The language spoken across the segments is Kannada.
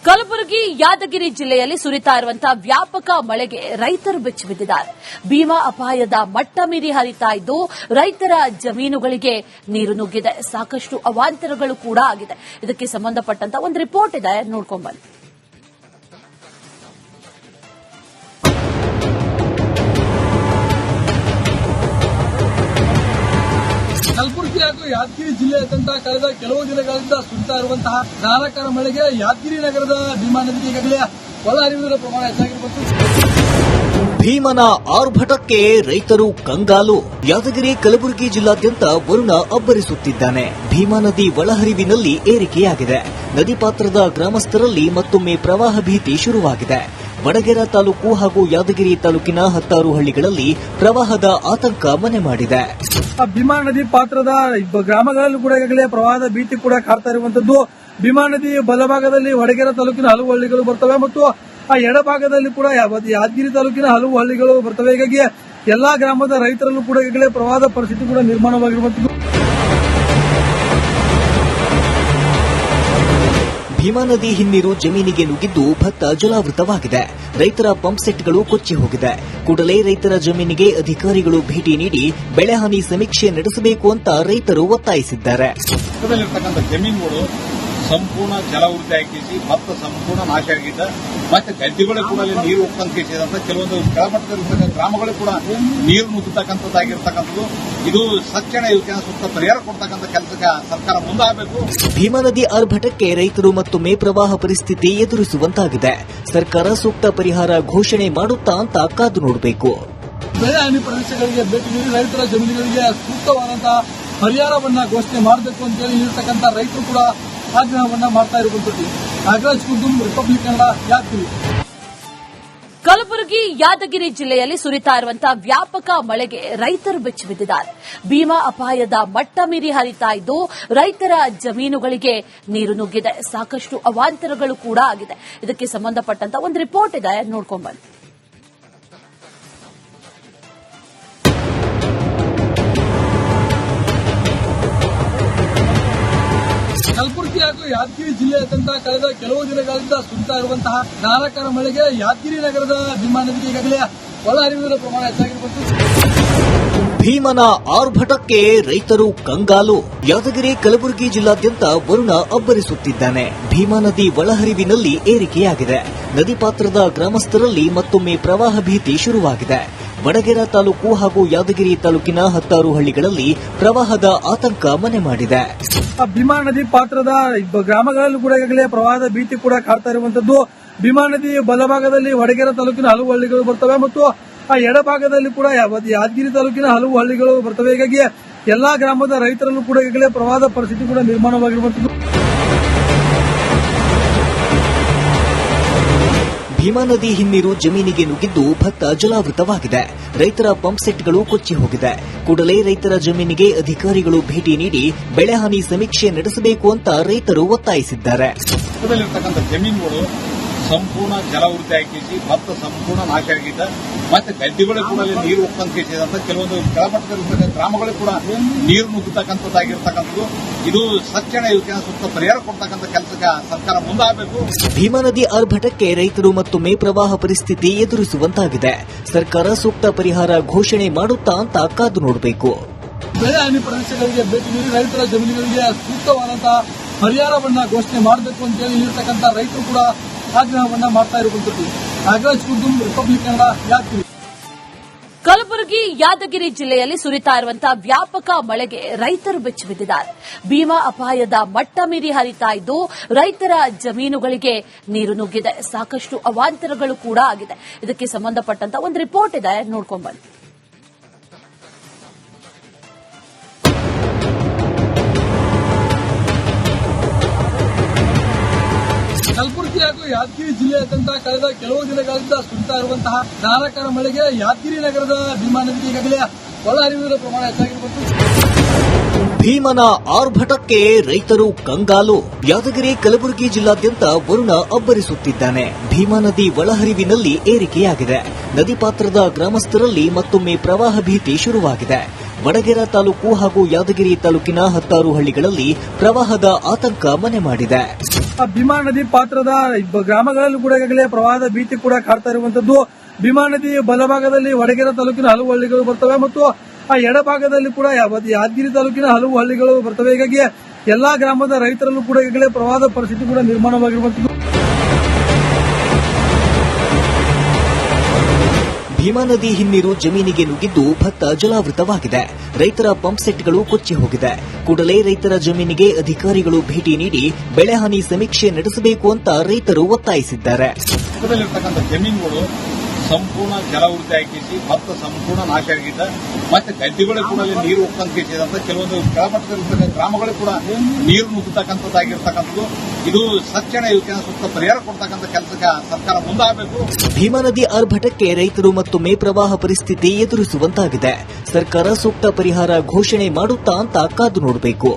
ಕಲಬುರಗಿ ಯಾದಗಿರಿ ಜಿಲ್ಲೆಯಲ್ಲಿ ಸುರಿತಾ ಇರುವಂತಹ ವ್ಯಾಪಕ ಮಳೆಗೆ ರೈತರು ಬೆಚ್ಚಿಬಿದ್ದಿದ್ದಾರೆ. ಭೀಮಾ ಅಪಾಯದ ಮಟ್ಟ ಮೀರಿ ಹರಿತಾ ಇದ್ದು ರೈತರ ಜಮೀನುಗಳಿಗೆ ನೀರು ನುಗ್ಗಿದೆ. ಸಾಕಷ್ಟು ಅವಾಂತರಗಳು ಕೂಡ ಆಗಿದೆ. ಇದಕ್ಕೆ ಸಂಬಂಧಪಟ್ಟಂತ ಒಂದು ರಿಪೋರ್ಟ್ ಇದೆ, ನೋಡ್ಕೊಂಡ್ ಬನ್ನಿ. ಕಲಬುರಗಿ ಹಾಗೂ ಯಾದಗಿರಿ ಜಿಲ್ಲೆಯಾದ್ಯಂತ ಕಳೆದ ಕೆಲವು ದಿನಗಳಿಂದ ಸುರಿತಾ ಇರುವಂತಹ ಧಾರಾಕಾರ ಮಳೆಗೆ ಯಾದಗಿರಿ ನಗರದ ಭೀಮಾ ನದಿಗೆ ಈಗಾಗಲೇ ಒಳಹರಿವಿನ ಪ್ರಮಾಣ ಹೆಚ್ಚಾಗಿರುವುದು. ಭೀಮನ ಆರ್ಭಟಕ್ಕೆ ರೈತರು ಕಂಗಾಲು. ಯಾದಗಿರಿ ಕಲಬುರಗಿ ಜಿಲ್ಲಾದ್ಯಂತ ವರುಣ ಅಬ್ಬರಿಸುತ್ತಿದ್ದಾನೆ. ಭೀಮಾ ನದಿ ಒಳಹರಿವಿನಲ್ಲಿ ಏರಿಕೆಯಾಗಿದೆ. ನದಿ ಪಾತ್ರದ ಗ್ರಾಮಸ್ಥರಲ್ಲಿ ಮತ್ತೊಮ್ಮೆ ಪ್ರವಾಹ ಭೀತಿ ಶುರುವಾಗಿದೆ. ವಡಗೇರ ತಾಲೂಕು ಹಾಗೂ ಯಾದಗಿರಿ ತಾಲೂಕಿನ 10 ಹಳ್ಳಿಗಳಲ್ಲಿ ಪ್ರವಾಹದ ಆತಂಕ ಮನೆ ಮಾಡಿದೆ. ಭೀಮಾ ನದಿ ಪಾತ್ರದ ಗ್ರಾಮಗಳಲ್ಲೂ ಕೂಡ ಈಗಾಗಲೇ ಪ್ರವಾಹದ ಭೀತಿ ಕೂಡ ಕಾಡ್ತಾ ಇರುವಂತದ್ದು. ಭೀಮಾ ನದಿ ಬಲಭಾಗದಲ್ಲಿ ವಡಗೇರ ತಾಲೂಕಿನ ಹಲವು ಹಳ್ಳಿಗಳು ಬರ್ತವೆ ಮತ್ತು ಆ ಎಡಭಾಗದಲ್ಲಿ ಕೂಡ ಯಾದಗಿರಿ ತಾಲೂಕಿನ ಹಲವು ಹಳ್ಳಿಗಳು ಬರ್ತವೆ. ಹೀಗಾಗಿ ಎಲ್ಲಾ ಗ್ರಾಮದ ರೈತರಲ್ಲೂ ಕೂಡ ಈಗಾಗಲೇ ಪ್ರವಾಹದ ಪರಿಸ್ಥಿತಿ ಕೂಡ ನಿರ್ಮಾಣವಾಗಿರುವಂತದ್ದು. ಭೀಮಾ ನದಿ ಹಿನ್ನೀರು ಜಮೀನಿಗೆ ನುಗ್ಗಿದ್ದು ಭತ್ತ ಜಲಾವೃತವಾಗಿದೆ. ರೈತರ ಪಂಪ್ ಸೆಟ್ಗಳು ಕೊಚ್ಚಿ ಹೋಗಿದೆ. ಕೂಡಲೇ ರೈತರ ಜಮೀನಿಗೆ ಅಧಿಕಾರಿಗಳು ಭೇಟಿ ನೀಡಿ ಬೆಳೆಹಾನಿ ಸಮೀಕ್ಷೆ ನಡೆಸಬೇಕು ಅಂತ ರೈತರು ಒತ್ತಾಯಿಸಿದ್ದಾರೆ. ಜಮೀನುಗಳು ಸಂಪೂರ್ಣ ಜಲಾವೃತಿ ಹಾಕಿಸಿ ಭತ್ತ ಸಂಪೂರ್ಣ ನಾಶ ಆಗಿದೆ. ಮತ್ತೆ ಗದ್ದೆಗಳು ಕೂಡ ನೀರು ಹೋಗ್ತಂತ ಕೆಲವೊಂದು ಕೆಳಮಟ್ಟದ ಗ್ರಾಮಗಳು ಕೂಡ ನೀರು ನುಗ್ಗತಕ್ಕಂಥದ್ದಾಗಿರ್ತಕ್ಕಂಥದ್ದು. ಇದು ತಕ್ಷಣ ಇದಕ್ಕೆ ಸೂಕ್ತ ಪರಿಹಾರ ಕೊಡ್ತಕ್ಕಂಥ ಕೆಲಸಕ್ಕೆ ಸರ್ಕಾರ ಮುಂದಾಗಬೇಕು. ಭೀಮಾ ನದಿ ಆರ್ಭಟಕ್ಕೆ ರೈತರು ಮತ್ತೊಮ್ಮೆ ಪ್ರವಾಹ ಪರಿಸ್ಥಿತಿ ಎದುರಿಸುವಂತಾಗಿದೆ. ಸರ್ಕಾರ ಸೂಕ್ತ ಪರಿಹಾರ ಘೋಷಣೆ ಮಾಡುತ್ತಾ ಅಂತ ಕಾದು ನೋಡಬೇಕು. ಬೆಳೆ ಹಾನಿ ಪ್ರದೇಶಗಳಿಗೆ ಭೇಟಿ ನೀಡಿ ರೈತರ ಜಮೀನುಗಳಿಗೆ ಸೂಕ್ತವಾದಂತಹ ಪರಿಹಾರವನ್ನ ಘೋಷಣೆ ಮಾಡಬೇಕು ಅಂತ ಹೇಳಿ ಇರತಕ್ಕಂಥ ರೈತರು ಕೂಡ ಆಗ್ರಹವನ್ನ ಮಾಡ್ತಾ ಇರುವಂತದ್ದು. ನಾಗರಾಜ್ ಕುರ್ದುಂ, ರಿಪಬ್ಲಿಕ್ ಕನ್ನಡ, ಯಾದಗಿರಿ. ಕಲಬುರಗಿ ಯಾದಗಿರಿ ಜಿಲ್ಲೆಯಲ್ಲಿ ಸುರಿತಾ ಇರುವಂತಹ ವ್ಯಾಪಕ ಮಳೆಗೆ ರೈತರು ಬೆಚ್ಚಿಬಿದ್ದಿದ್ದಾರೆ. ಭೀಮಾ ಅಪಾಯದ ಮಟ್ಟ ಮೀರಿ ಹರಿತಾ ಇದ್ದು ರೈತರ ಜಮೀನುಗಳಿಗೆ ನೀರು ನುಗ್ಗಿದೆ. ಸಾಕಷ್ಟು ಅವಾಂತರಗಳು ಕೂಡ ಆಗಿದೆ. ಇದಕ್ಕೆ ಸಂಬಂಧಪಟ್ಟಂತ ಒಂದು ರಿಪೋರ್ಟ್ ಇದೆ, ನೋಡ್ಕೊಂಡ್ ಬನ್ನಿ. ಕಲಬುರಗಿ ಹಾಗೂ ಯಾದಗಿರಿ ಜಿಲ್ಲೆಯಾದ್ಯಂತ ಕಳೆದ ಕೆಲವು ದಿನಗಳಿಂದ ಸುರಿತಾ ಇರುವಂತಹ ಧಾರಾಕಾರ ಮಳೆಗೆ ಯಾದಗಿರಿ ನಗರದ ಭೀಮಾ ನದಿಗೆ ಈಗಾಗಲೇ ಒಳಹರಿವಿನ ಪ್ರಮಾಣ ಹೆಚ್ಚಾಗಿರುವುದು. ಭೀಮನ ಆರ್ಭಟಕ್ಕೆ ರೈತರು ಕಂಗಾಲು. ಯಾದಗಿರಿ ಕಲಬುರಗಿ ಜಿಲ್ಲಾದ್ಯಂತ ವರುಣ ಅಬ್ಬರಿಸುತ್ತಿದ್ದಾನೆ. ಭೀಮಾ ನದಿ ಒಳಹರಿವಿನಲ್ಲಿ ಏರಿಕೆಯಾಗಿದೆ. ನದಿ ಪಾತ್ರದ ಗ್ರಾಮಸ್ಥರಲ್ಲಿ ಮತ್ತೊಮ್ಮೆ ಪ್ರವಾಹ ಭೀತಿ ಶುರುವಾಗಿದೆ. ವಡಗೇರ ತಾಲೂಕು ಹಾಗೂ ಯಾದಗಿರಿ ತಾಲೂಕಿನ 10 ಹಳ್ಳಿಗಳಲ್ಲಿ ಪ್ರವಾಹದ ಆತಂಕ ಮನೆ ಮಾಡಿದೆ. ಭೀಮಾ ನದಿ ಪಾತ್ರದ ಗ್ರಾಮಗಳಲ್ಲೂ ಕೂಡ ಈಗಾಗಲೇ ಪ್ರವಾಹದ ಭೀತಿ ಕೂಡ ಕಾಡ್ತಾ ಇರುವಂತದ್ದು. ಭೀಮಾ ನದಿ ಬಲಭಾಗದಲ್ಲಿ ವಡಗೇರ ತಾಲೂಕಿನ ಹಲವು ಹಳ್ಳಿಗಳು ಬರ್ತವೆ ಮತ್ತು ಆ ಎಡಭಾಗದಲ್ಲಿ ಕೂಡ ಯಾದಗಿರಿ ತಾಲೂಕಿನ ಹಲವು ಹಳ್ಳಿಗಳು ಬರ್ತವೆ. ಹೀಗಾಗಿ ಎಲ್ಲಾ ಗ್ರಾಮದ ರೈತರಲ್ಲೂ ಕೂಡ ಈಗಾಗಲೇ ಪ್ರವಾಹದ ಪರಿಸ್ಥಿತಿ ಕೂಡ ನಿರ್ಮಾಣವಾಗಿರುವಂತದ್ದು. ಭೀಮಾ ನದಿ ಹಿನ್ನೀರು ಜಮೀನಿಗೆ ನುಗ್ಗಿದ್ದು ಭತ್ತ ಜಲಾವೃತವಾಗಿದೆ. ರೈತರ ಪಂಪ್ ಸೆಟ್ಗಳು ಕೊಚ್ಚಿ ಹೋಗಿದೆ. ಕೂಡಲೇ ರೈತರ ಜಮೀನಿಗೆ ಅಧಿಕಾರಿಗಳು ಭೇಟಿ ನೀಡಿ ಬೆಳೆಹಾನಿ ಸಮೀಕ್ಷೆ ನಡೆಸಬೇಕು ಅಂತ ರೈತರು ಒತ್ತಾಯಿಸಿದ್ದಾರೆ. ಜಮೀನುಗಳು ಸಂಪೂರ್ಣ ಜಲಾವೃತಿ ಹಾಕಿಸಿ ಭತ್ತ ಸಂಪೂರ್ಣ ನಾಶ ಆಗಿದೆ. ಮತ್ತೆ ಗದ್ದೆಗಳು ಕೂಡ ನೀರು ಹೋಗ್ತಂತ ಕೆಲವೊಂದು ಕೆಳಮಟ್ಟದ ಗ್ರಾಮಗಳು ಕೂಡ ನೀರು ನುಗ್ಗತಕ್ಕಂಥದ್ದಾಗಿರ್ತಕ್ಕಂಥದ್ದು. ಇದು ತಕ್ಷಣ ಇದಕ್ಕೆ ಸೂಕ್ತ ಪರಿಹಾರ ಕೊಡ್ತಕ್ಕಂಥ ಕೆಲಸಕ್ಕೆ ಸರ್ಕಾರ ಮುಂದಾಗಬೇಕು. ಭೀಮಾ ನದಿ ಆರ್ಭಟಕ್ಕೆ ರೈತರು ಮತ್ತೊಮ್ಮೆ ಪ್ರವಾಹ ಪರಿಸ್ಥಿತಿ ಎದುರಿಸುವಂತಾಗಿದೆ. ಸರ್ಕಾರ ಸೂಕ್ತ ಪರಿಹಾರ ಘೋಷಣೆ ಮಾಡುತ್ತಾ ಅಂತ ಕಾದು ನೋಡಬೇಕು. ಬೆಳೆ ಹಾನಿ ಪ್ರದೇಶಗಳಿಗೆ ಭೇಟಿ ನೀಡಿ ರೈತರ ಜಮೀನುಗಳಿಗೆ ಸೂಕ್ತವಾದಂತಹ ಪರಿಹಾರವನ್ನ ಘೋಷಣೆ ಮಾಡಬೇಕು ಅಂತ ಹೇಳಿ ಇರತಕ್ಕಂಥ ರೈತರು ಕೂಡ ಆಗ್ರಹವನ್ನ ಮಾಡ್ತಾ ಇರುವಂತದ್ದು. ನಾಗರಾಜ್ ಕುರ್ದುಂ, ರಿಪಬ್ಲಿಕ್ ಕನ್ನಡ, ಯಾದಗಿರಿ. ಕಲಬುರಗಿ ಯಾದಗಿರಿ ಜಿಲ್ಲೆಯಲ್ಲಿ ಸುರಿತಾ ಇರುವಂತಹ ವ್ಯಾಪಕ ಮಳೆಗೆ ರೈತರು ಬೆಚ್ಚಿಬಿದ್ದಿದ್ದಾರೆ. ಭೀಮಾ ಅಪಾಯದ ಮಟ್ಟ ಮೀರಿ ಹರಿತಾ ಇದ್ದು ರೈತರ ಜಮೀನುಗಳಿಗೆ ನೀರು ನುಗ್ಗಿದೆ. ಸಾಕಷ್ಟು ಅವಾಂತರಗಳು ಕೂಡ ಆಗಿದೆ. ಇದಕ್ಕೆ ಸಂಬಂಧಪಟ್ಟಂತ ಒಂದು ರಿಪೋರ್ಟ್ ಇದೆ, ನೋಡ್ಕೊಂಡ್ ಬನ್ನಿ. ಕಲಬುರಗಿ ಹಾಗೂ ಯಾದಗಿರಿ ಜಿಲ್ಲೆಯಾದ್ಯಂತ ಕಳೆದ ಕೆಲವು ದಿನಗಳಿಂದ ಸುರಿತಾ ಇರುವಂತಹ ಧಾರಾಕಾರ ಮಳೆಗೆ ಯಾದಗಿರಿ ನಗರದ ಭೀಮಾ ನದಿಗೆ ಈಗಾಗಲೇ ಒಳಹರಿವಿನ ಪ್ರಮಾಣ ಹೆಚ್ಚಾಗಿರುವುದು. ಭೀಮನ ಆರ್ಭಟಕ್ಕೆ ರೈತರು ಕಂಗಾಲು. ಯಾದಗಿರಿ ಕಲಬುರಗಿ ಜಿಲ್ಲಾದ್ಯಂತ ವರುಣ ಅಬ್ಬರಿಸುತ್ತಿದ್ದಾನೆ. ಭೀಮಾ ನದಿ ಒಳಹರಿವಿನಲ್ಲಿ ಏರಿಕೆಯಾಗಿದೆ. ನದಿ ಪಾತ್ರದ ಗ್ರಾಮಸ್ಥರಲ್ಲಿ ಮತ್ತೊಮ್ಮೆ ಪ್ರವಾಹ ಭೀತಿ ಶುರುವಾಗಿದೆ. ವಡಗೇರ ತಾಲೂಕು ಹಾಗೂ ಯಾದಗಿರಿ ತಾಲೂಕಿನ 10 ಹಳ್ಳಿಗಳಲ್ಲಿ ಪ್ರವಾಹದ ಆತಂಕ ಮನೆ ಮಾಡಿದೆ. ಭೀಮಾ ನದಿ ಪಾತ್ರದ ಗ್ರಾಮಗಳಲ್ಲೂ ಕೂಡ ಈಗಾಗಲೇ ಪ್ರವಾಹದ ಭೀತಿ ಕೂಡ ಕಾಡ್ತಾ ಇರುವಂತದ್ದು. ಭೀಮಾ ನದಿ ಬಲಭಾಗದಲ್ಲಿ ವಡಗೇರ ತಾಲೂಕಿನ ಹಲವು ಹಳ್ಳಿಗಳು ಬರ್ತವೆ ಮತ್ತು ಆ ಎಡಭಾಗದಲ್ಲಿ ಕೂಡ ಯಾದಗಿರಿ ತಾಲೂಕಿನ ಹಲವು ಹಳ್ಳಿಗಳು ಬರ್ತವೆ. ಹೀಗಾಗಿ ಎಲ್ಲಾ ಗ್ರಾಮದ ರೈತರಲ್ಲೂ ಕೂಡ ಈಗಾಗಲೇ ಪ್ರವಾಹದ ಪರಿಸ್ಥಿತಿ ಕೂಡ ನಿರ್ಮಾಣವಾಗಿರುವಂತದ್ದು. ಭೀಮಾ ನದಿ ಹಿನ್ನೀರು ಜಮೀನಿಗೆ ನುಗ್ಗಿದ್ದು ಭತ್ತ ಜಲಾವೃತವಾಗಿದೆ. ರೈತರ ಪಂಪ್ ಸೆಟ್ಗಳು ಕೊಚ್ಚಿ ಹೋಗಿದೆ. ಕೂಡಲೇ ರೈತರ ಜಮೀನಿಗೆ ಅಧಿಕಾರಿಗಳು ಭೇಟಿ ನೀಡಿ ಬೆಳೆಹಾನಿ ಸಮೀಕ್ಷೆ ನಡೆಸಬೇಕು ಅಂತ ರೈತರು ಒತ್ತಾಯಿಸಿದ್ದಾರೆ. ಜಮೀನುಗಳು ಸಂಪೂರ್ಣ ಜಲಾವೃತಿ ಹಾಕಿಸಿ ಭತ್ತ ಸಂಪೂರ್ಣ ನಾಶ ಆಗಿದೆ. ಮತ್ತೆ ಗದ್ದೆಗಳು ಕೂಡ ನೀರು ಹೋಗ್ತಂತ ಕೆಲವೊಂದು ಕೆಳಮಟ್ಟದ ಗ್ರಾಮಗಳು ಕೂಡ ನೀರು ನುಗ್ಗತಕ್ಕಂಥದ್ದಾಗಿರ್ತಕ್ಕಂಥದ್ದು. ಇದು ತಕ್ಷಣ ಇವಕ್ಕೆ ಸೂಕ್ತ ಪರಿಹಾರ ಕೊಡ್ತಕ್ಕಂಥ ಕೆಲಸಕ್ಕೆ ಸರ್ಕಾರ ಮುಂದಾಗಬೇಕು. ಭೀಮಾ ನದಿ ಆರ್ಭಟಕ್ಕೆ ರೈತರು ಮತ್ತೊಮ್ಮೆ ಪ್ರವಾಹ ಪರಿಸ್ಥಿತಿ ಎದುರಿಸುವಂತಾಗಿದೆ. ಸರ್ಕಾರ ಸೂಕ್ತ ಪರಿಹಾರ ಘೋಷಣೆ ಮಾಡುತ್ತಾ ಅಂತ ಕಾದು ನೋಡಬೇಕು.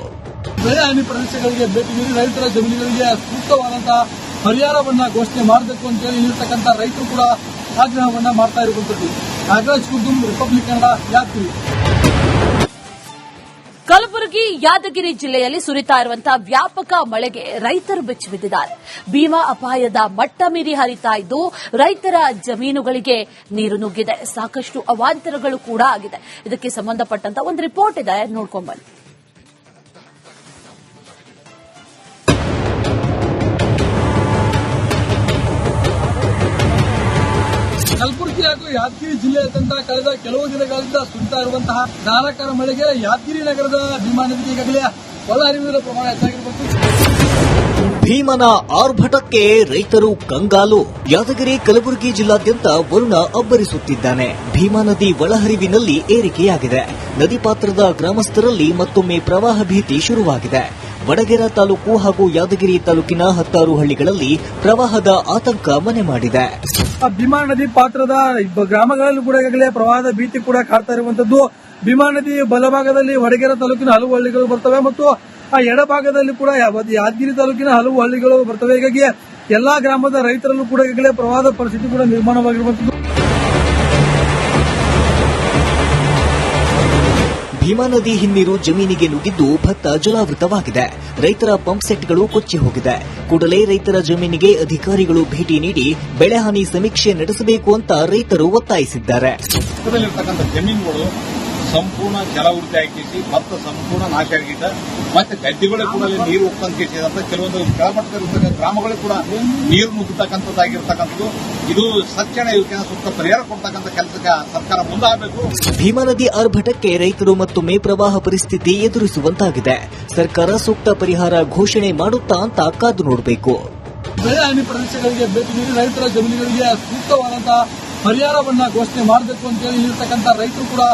ಬೆಳೆ ಹಾನಿ ಪ್ರದೇಶಗಳಿಗೆ ಭೇಟಿ ನೀಡಿ ರೈತರ ಜಮೀನುಗಳಿಗೆ ಸೂಕ್ತವಾದಂತಹ ಪರಿಹಾರವನ್ನ ಘೋಷಣೆ ಮಾಡಬೇಕು ಅಂತ ಹೇಳಿ ಇರತಕ್ಕಂಥ ರೈತರು ಕೂಡ ಆಗ್ರಹವನ್ನ ಮಾಡ್ತಾ ಇರುವಂತದ್ದು. ನಾಗರಾಜ್ ಕುರ್ದುಂ, ರಿಪಬ್ಲಿಕ್ ಕನ್ನಡ, ಯಾದಗಿರಿ. ಕಲಬುರಗಿ ಯಾದಗಿರಿ ಜಿಲ್ಲೆಯಲ್ಲಿ ಸುರಿತಾ ಇರುವಂತಹ ವ್ಯಾಪಕ ಮಳೆಗೆ ರೈತರು ಬೆಚ್ಚಿಬಿದ್ದಿದ್ದಾರೆ. ಭೀಮಾ ಅಪಾಯದ ಮಟ್ಟ ಮೀರಿ ಹರಿತಾ ಇದ್ದು ರೈತರ ಜಮೀನುಗಳಿಗೆ ನೀರು ನುಗ್ಗಿದೆ. ಸಾಕಷ್ಟು ಅವಾಂತರಗಳು ಕೂಡ ಆಗಿದೆ. ಇದಕ್ಕೆ ಸಂಬಂಧಪಟ್ಟಂತ ಒಂದು ರಿಪೋರ್ಟ್ ಇದೆ, ನೋಡ್ಕೊಂಡ್ಬನ್ನಿ. ಕಲಬುರಗಿ ಹಾಗೂ ಯಾದಗಿರಿ ಜಿಲ್ಲೆಯಾದ್ಯಂತ ಕಳೆದ ಕೆಲವು ದಿನಗಳಿಂದ ಸುರಿತಾ ಇರುವಂತಹ ಧಾರಾಕಾರ ಮಳೆಗೆ ಯಾದಗಿರಿ ನಗರದ ಭೀಮಾ ನದಿಗೆ ಈಗಾಗಲೇ ಒಳಹರಿವಿನ ಪ್ರಮಾಣ ಹೆಚ್ಚಾಗಿರಬಹುದು. ಭೀಮನ ಆರ್ಭಟಕ್ಕೆ ರೈತರು ಕಂಗಾಲು. ಯಾದಗಿರಿ ಕಲಬುರಗಿ ಜಿಲ್ಲಾದ್ಯಂತ ವರುಣ ಅಬ್ಬರಿಸುತ್ತಿದ್ದಾನೆ. ಭೀಮಾ ನದಿ ಒಳಹರಿವಿನಲ್ಲಿ ಏರಿಕೆಯಾಗಿದೆ. ನದಿ ಪಾತ್ರದ ಗ್ರಾಮಸ್ಥರಲ್ಲಿ ಮತ್ತೊಮ್ಮೆ ಪ್ರವಾಹ ಭೀತಿ ಶುರುವಾಗಿದೆ. ವಡಗೇರ ತಾಲೂಕು ಹಾಗೂ ಯಾದಗಿರಿ ತಾಲೂಕಿನ 10 ಹಳ್ಳಿಗಳಲ್ಲಿ ಪ್ರವಾಹದ ಆತಂಕ ಮನೆ ಮಾಡಿದೆ. ಭೀಮಾ ನದಿ ಪಾತ್ರದ ಗ್ರಾಮಗಳಲ್ಲೂ ಕೂಡ ಈಗಾಗಲೇ ಪ್ರವಾಹದ ಭೀತಿ ಕೂಡ ಕಾಡ್ತಾ ಇರುವಂತದ್ದು. ಭೀಮಾ ನದಿ ಬಲಭಾಗದಲ್ಲಿ ವಡಗೇರ ತಾಲೂಕಿನ ಹಲವು ಹಳ್ಳಿಗಳು ಬರ್ತವೆ ಮತ್ತು ಆ ಎಡಭಾಗದಲ್ಲಿ ಕೂಡ ಯಾದಗಿರಿ ತಾಲೂಕಿನ ಹಲವು ಹಳ್ಳಿಗಳು ಬರ್ತವೆ. ಹೀಗಾಗಿ ಎಲ್ಲಾ ಗ್ರಾಮದ ರೈತರಲ್ಲೂ ಕೂಡ ಈಗಾಗಲೇ ಪ್ರವಾಹದ ಪರಿಸ್ಥಿತಿ ಕೂಡ ನಿರ್ಮಾಣವಾಗಿರುವಂತದ್ದು. ಭೀಮಾ ನದಿ ಹಿನ್ನೀರು ಜಮೀನಿಗೆ ನುಗ್ಗಿದ್ದು ಭತ್ತ ಜಲಾವೃತವಾಗಿದೆ. ರೈತರ ಪಂಪ್ ಸೆಟ್ಗಳು ಕೊಚ್ಚಿ ಹೋಗಿದೆ. ಕೂಡಲೇ ರೈತರ ಜಮೀನಿಗೆ ಅಧಿಕಾರಿಗಳು ಭೇಟಿ ನೀಡಿ ಬೆಳೆಹಾನಿ ಸಮೀಕ್ಷೆ ನಡೆಸಬೇಕು ಅಂತ ರೈತರು ಒತ್ತಾಯಿಸಿದ್ದಾರೆ. ಜಮೀನುಗಳು ಸಂಪೂರ್ಣ ಜಲಾವೃತಿ ಹಾಕಿಸಿ ಭತ್ತ ಸಂಪೂರ್ಣ ನಾಶ ಆಗಿದೆ. ಮತ್ತೆ ಗದ್ದೆಗಳು ಕೂಡ ನೀರು ಹೋಗ್ತಂತ ಕೆಲವೊಂದು ಕೆಳಮಟ್ಟದ ಗ್ರಾಮಗಳು ಕೂಡ ನೀರು ನುಗ್ಗತಕ್ಕಂಥದ್ದಾಗಿರ್ತಕ್ಕಂಥದ್ದು. ಇದು ತಕ್ಷಣ ಇವಕ್ಕೆ ಸೂಕ್ತ ಪರಿಹಾರ ಕೊಡ್ತಕ್ಕಂಥ ಕೆಲಸಕ್ಕೆ ಸರ್ಕಾರ ಮುಂದಾಗಬೇಕು. ಭೀಮಾ ನದಿ ಆರ್ಭಟಕ್ಕೆ ರೈತರು ಮತ್ತೊಮ್ಮೆ ಪ್ರವಾಹ ಪರಿಸ್ಥಿತಿ ಎದುರಿಸುವಂತಾಗಿದೆ. ಸರ್ಕಾರ ಸೂಕ್ತ ಪರಿಹಾರ ಘೋಷಣೆ ಮಾಡುತ್ತಾ ಅಂತ ಕಾದು ನೋಡಬೇಕು. ಬೆಳೆ ಹಾನಿ ಪ್ರದೇಶಗಳಿಗೆ ಭೇಟಿ ನೀಡಿ ರೈತರ ಜಮೀನುಗಳಿಗೆ ಸೂಕ್ತವಾದಂತಹ ಪರಿಹಾರವನ್ನ ಘೋಷಣೆ ಮಾಡಬೇಕು ಅಂತ ಹೇಳಿ ಇರತಕ್ಕಂಥ ರೈತರು ಕೂಡ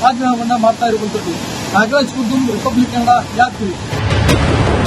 ಆಗ್ರಹವನ್ನ ಮಾಡ್ತಾ ಇರುವಂತದ್ದು. ನಾಗರಾಜ್ ಕುರ್ದುಂ, ರಿಪಬ್ಲಿಕ್ ಕನ್ನಡ, ಯಾದಗಿರಿ.